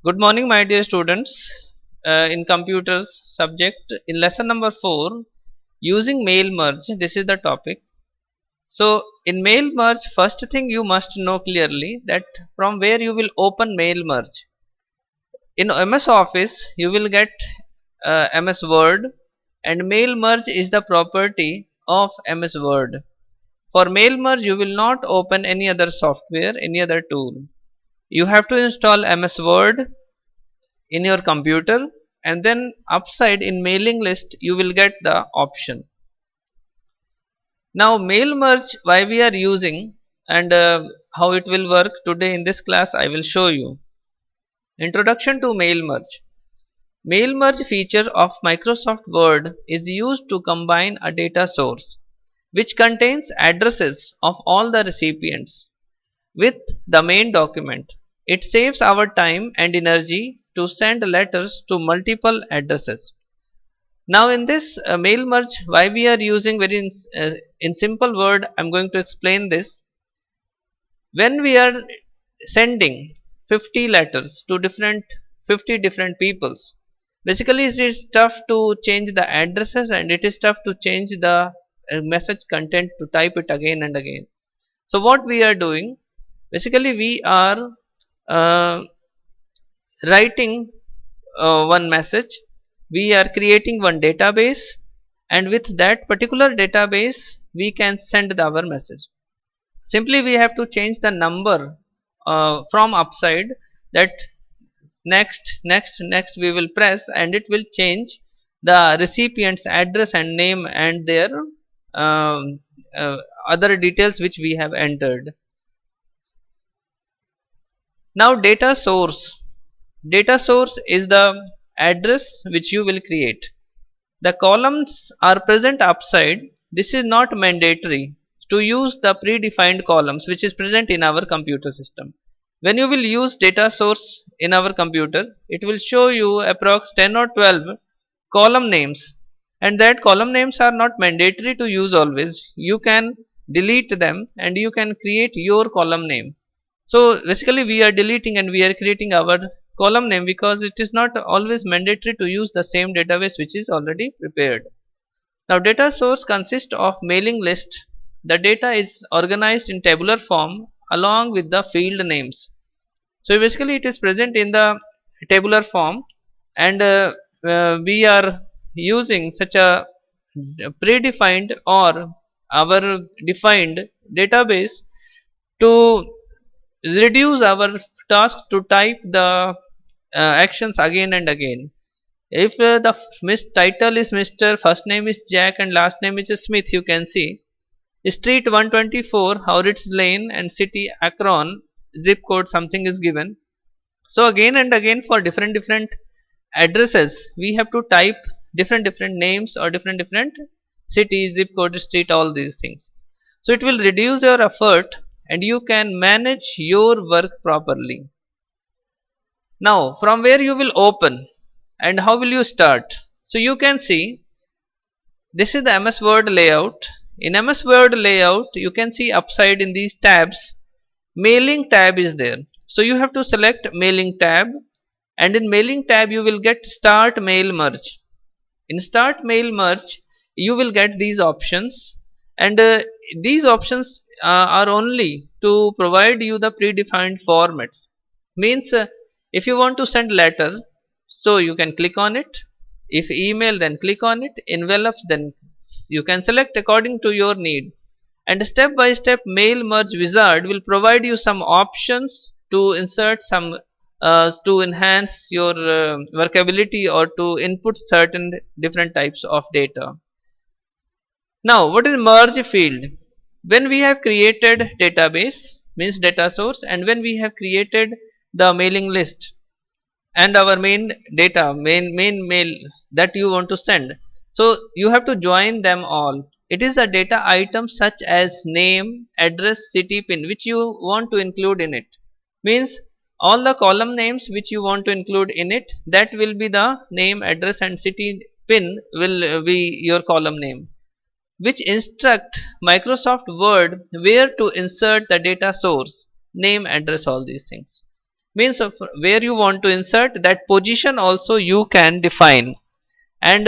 Good morning, my dear students. In computers subject in lesson number 4, using mail merge. This is the topic. So, in mail merge, first thing you must know clearly that from where you will open mail merge. In MS Office, you will get MS Word, and mail merge is the property of MS Word. For mail merge, you will not open any other software, any other tool. You have to install MS Word in your computer, and then upside in mailing list you will get the option. Now mail merge, why we are using, and how it will work today in this class I will show you. Introduction to mail merge. Mail merge feature of Microsoft Word is used to combine a data source which contains addresses of all the recipients with the main document. It saves our time and energy to send letters to multiple addresses. Now in this mail merge, why we are using in simple word, I am going to explain this. When we are sending 50 letters to 50 different peoples, basically it is tough to change the addresses, and it is tough to change the message content, to type it again and again. So what we are doing, basically we are uh, writing one message, we are creating one database, and with that particular database we can send our message. Simply we have to change the number from upside, that next we will press, and it will change the recipient's address and name and their um, other details which we have entered. Now data source. Data source is the address which you will create. The columns are present upside. This is not mandatory to use the predefined columns which is present in our computer system. When you will use data source in our computer, it will show you approx 10 or 12 column names, and that column names are not mandatory to use always. You can delete them and you can create your column name. So basically we are deleting and we are creating our column name because it is not always mandatory to use the same database which is already prepared. Now data source consists of mailing list. The data is organized in tabular form along with the field names. So basically it is present in the tabular form, and we are using such a predefined or our defined database to reduce our task to type the actions again and again. If the title is Mr., first name is Jack, and last name is Smith, you can see street 124, Howritz Lane, and city Akron, zip code something is given. So again and again for different addresses we have to type different names or different cities, zip code, street, all these things. So it will reduce your effort and you can manage your work properly. Now from where you will open and how will you start? So you can see this is the MS Word layout. In MS Word layout you can see upside in these tabs mailing tab is there. So you have to select mailing tab, and in mailing tab you will get start mail merge. In start mail merge you will get these options, and these options are only to provide you the predefined formats. Means if you want to send letter, so you can click on it. If email, then click on it. Envelopes, then you can select according to your need. And step by step mail merge wizard will provide you some options to insert some to enhance your workability or to input certain different types of data. Now what is merge field? When we have created database, means data source, and when we have created the mailing list and our main data, main mail that you want to send, so you have to join them all. It is a data item such as name, address, city, pin which you want to include in it. Means all the column names which you want to include in it, that will be the name, address, and city, pin will be your column name, which instruct Microsoft Word where to insert the data source, name, address, all these things. means of where you want to insert that position also you can define. And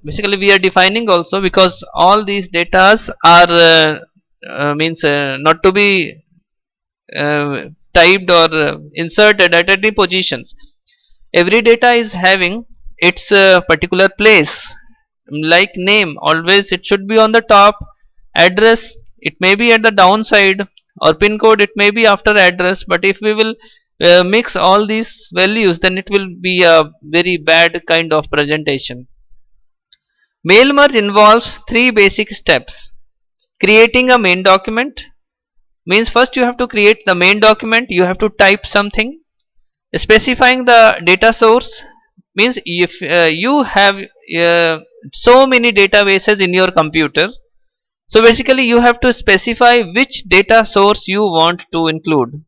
basically we are defining also because all these datas are means not to be typed or inserted at any positions. Every data is having its particular place, like name always it should be on the top, address it may be at the downside, or pin code it may be after address. But if we will mix all these values, then it will be a very bad kind of presentation. Mail merge involves three basic steps. Creating a main document means first you have to create the main document, you have to type something. Specifying the data source means if you have so many databases in your computer, so basically you have to specify which data source you want to include.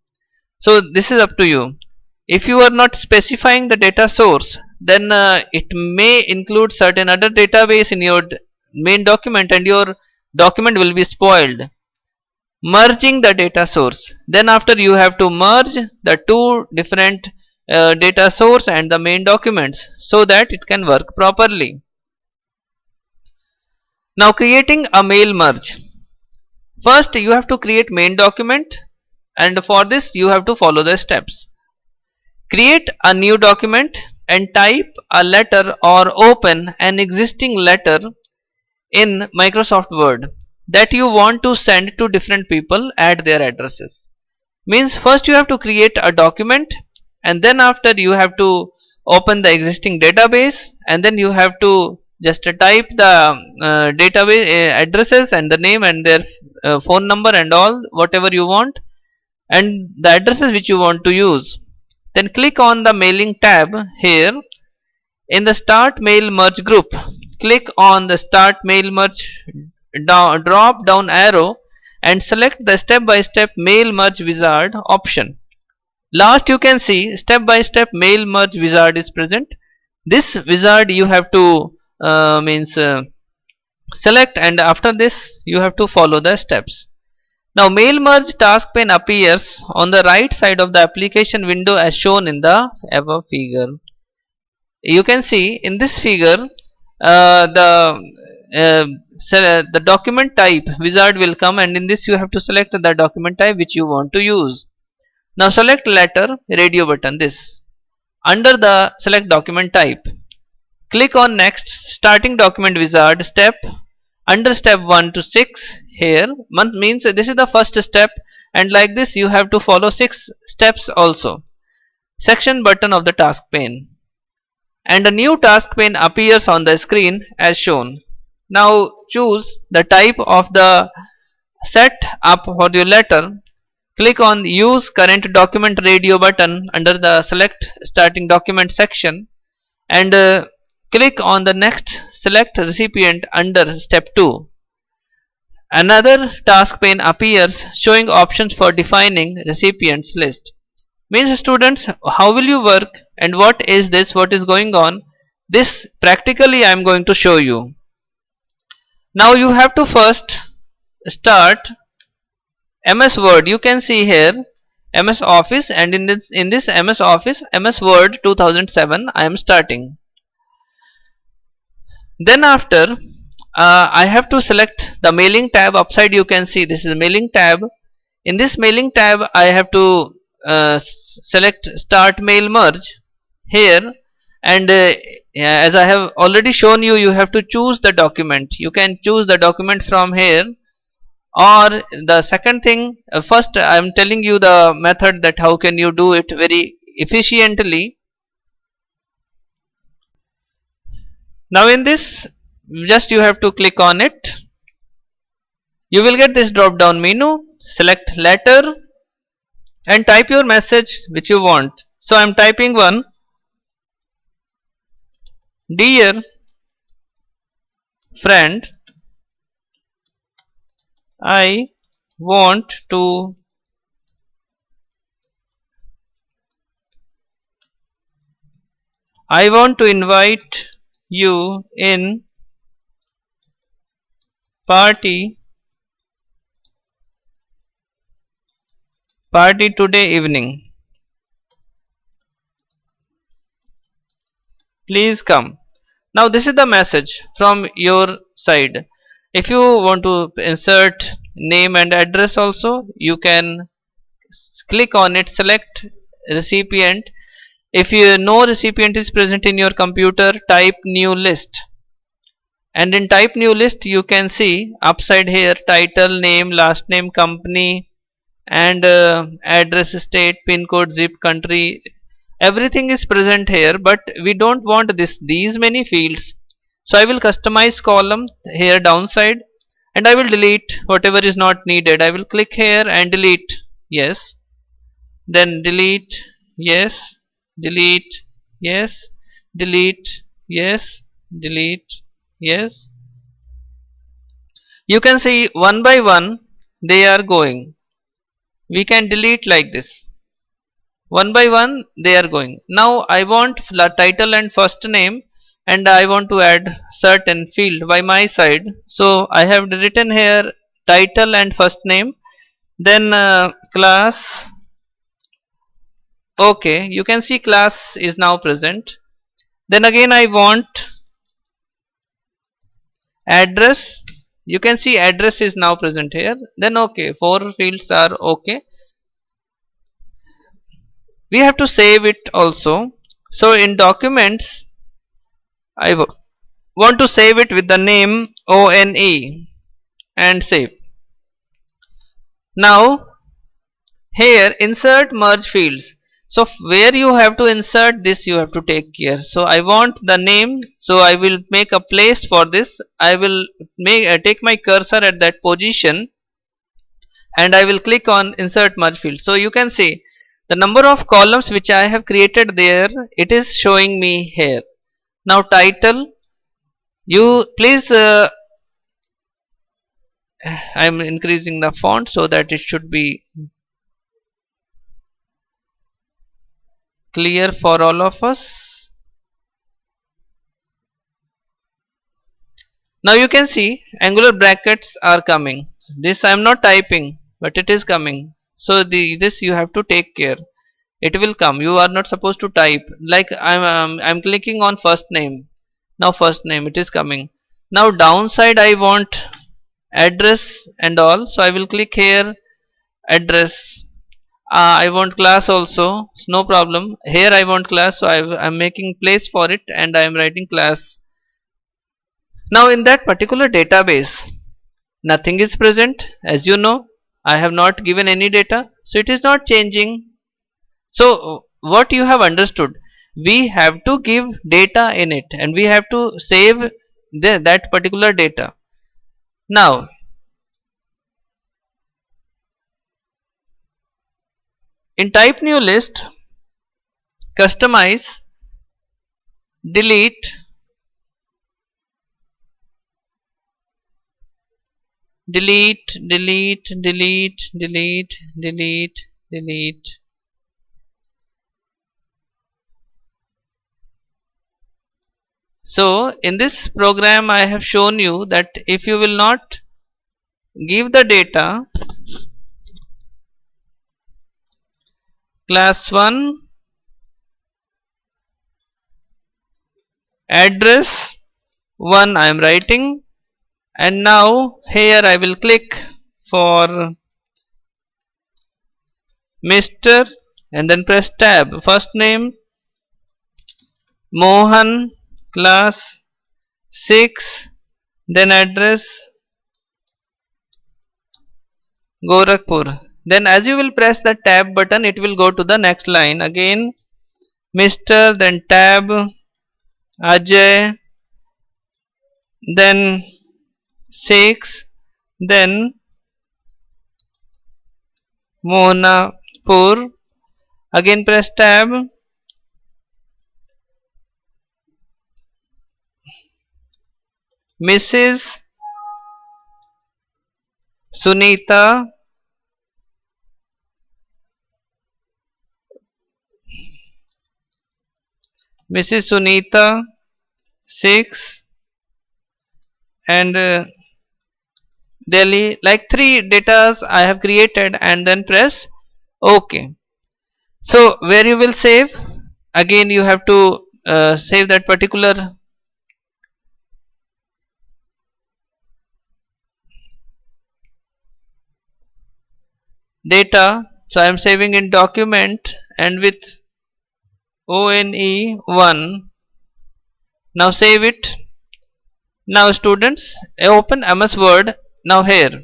So this is up to you. If you are not specifying the data source, then it may include certain other database in your main document and your document will be spoiled. Merging the data source, then after you have to merge the two different data source and the main documents so that it can work properly. Now creating a mail merge, first you have to create main document, and for this you have to follow the steps. Create a new document and type a letter or open an existing letter in Microsoft Word that you want to send to different people at their addresses. Means first you have to create a document, and then after you have to open the existing database, and then you have to just type the database addresses and the name and their phone number and all whatever you want, and the addresses which you want to use. Then click on the mailing tab here. In the start mail merge group, click on the start mail merge drop down arrow and select the step by step mail merge wizard option. Last you can see step by step mail merge wizard is present. This wizard you have to means select, and after this you have to follow the steps. Now mail merge task pane appears on the right side of the application window as shown in the above figure. You can see in this figure the document type wizard will come, and in this you have to select the document type which you want to use. Now select letter radio button this. Under the select document type, click on next starting document wizard step under step 1 to 6 here. Month means this is the first step, and like this you have to follow 6 steps also. Section button of the task pane, and a new task pane appears on the screen as shown. Now choose the type of the set up for your letter. Click on use current document radio button under the select starting document section, and click on the next select recipient under step 2. Another task pane appears showing options for defining recipients list. Means students, how will you work and what is this, what is going on, this practically I am going to show you. Now you have to first start MS Word. You can see here MS Office, and in this MS Office MS Word 2007 I am starting. Then after I have to select the mailing tab upside. You can see this is mailing tab. In this mailing tab I have to select start mail merge here, and as I have already shown you, you have to choose the document. You can choose the document from here, or the second thing, first I am telling you the method that how can you do it very efficiently. Now in this, just you have to click on it. You will get this drop down menu. Select letter and type your message which you want. So I am typing one. Dear friend, I want to invite you in party today evening. please come. Now this is the message from your side. If you want to insert name and address also, you can click on it, select recipient. If you no recipient is present in your computer, type new list, and in type new list you can see upside here title, name, last name, company, and address, state, pin code, zip, country. Everything is present here, but we don't want these many fields. So I will customize column here downside, and I will delete whatever is not needed. I will click here and delete, yes, then delete, yes, delete, yes, delete, yes, delete, yes. You can see one by one they are going. We can delete like this. One by one they are going. Now I want title and first name, and I want to add certain field by my side. So I have written here title and first name, then class. Okay, you can see class is now present. Then again I want address. You can see address is now present here. Then okay, four fields are okay. We have to save it also. So in documents, I want to save it with the name ONE and save. Now here insert merge fields. So where you have to insert this, you have to take care. So I want the name, so I will make a place for this. I will take my cursor at that position, and I will click on insert merge field. So you can see the number of columns which I have created there, it is showing me here. Now title, you please I am increasing the font so that it should be clear for all of us. Now you can see angular brackets are coming. This I am not typing, but it is coming. So this you have to take care. It will come. You are not supposed to type. Like I'm clicking on first name. Now first name, it is coming. Now downside I want address and all. So I will click here address. I want class also. No problem. Here I want class, so I'm making place for it, and I am writing class. Now in that particular database, nothing is present. As you know, I have not given any data, so it is not changing. So what you have understood, we have to give data in it, and we have to save that particular data. Now in type new list, customize, delete, delete, delete, delete, delete, delete, delete. So in this program I have shown you that if you will not give the data, class 1, address 1 I am writing, and now here I will click for Mr. and then press tab. First name Mohan, class 6, then address Gorakhpur. Then as you will press the tab button, it will go to the next line. Again Mr., then tab Ajay, then 6, then Mohanpur. Again press tab, Mrs. Sunita, Mrs. Sunita 6, and Delhi. Like 3 datas I have created, and then press OK. So where you will save, again you have to save that particular data. So I am saving in document and with ONE1. Now save it. Now students, open MS Word. Now here,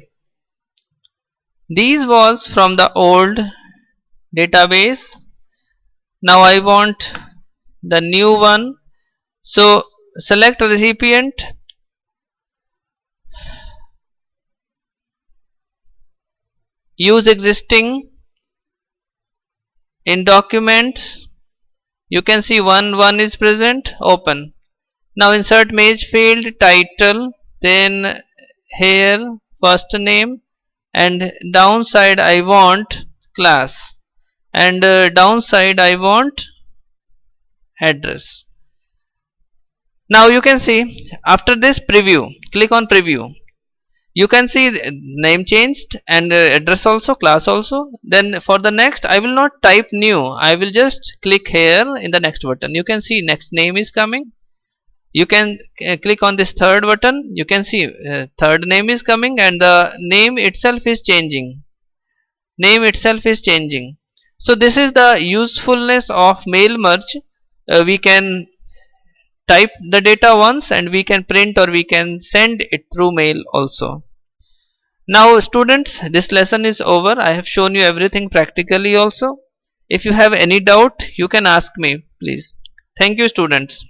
these was from the old database. Now I want the new one. So select recipient, use existing. In documents you can see one is present. Open. Now insert image field, title, then here first name, and downside I want class, and downside I want address. Now you can see after this preview, click on preview. You can see name changed and address also, class also. Then for the next I will not type new, I will just click here in the next button. You can see next name is coming. You can click on this third button. You can see third name is coming and the name itself is changing. So this is the usefulness of mail merge. We can type the data once and we can print or we can send it through mail also. Now students, this lesson is over. I have shown you everything practically also. If you have any doubt, you can ask me please. Thank you students.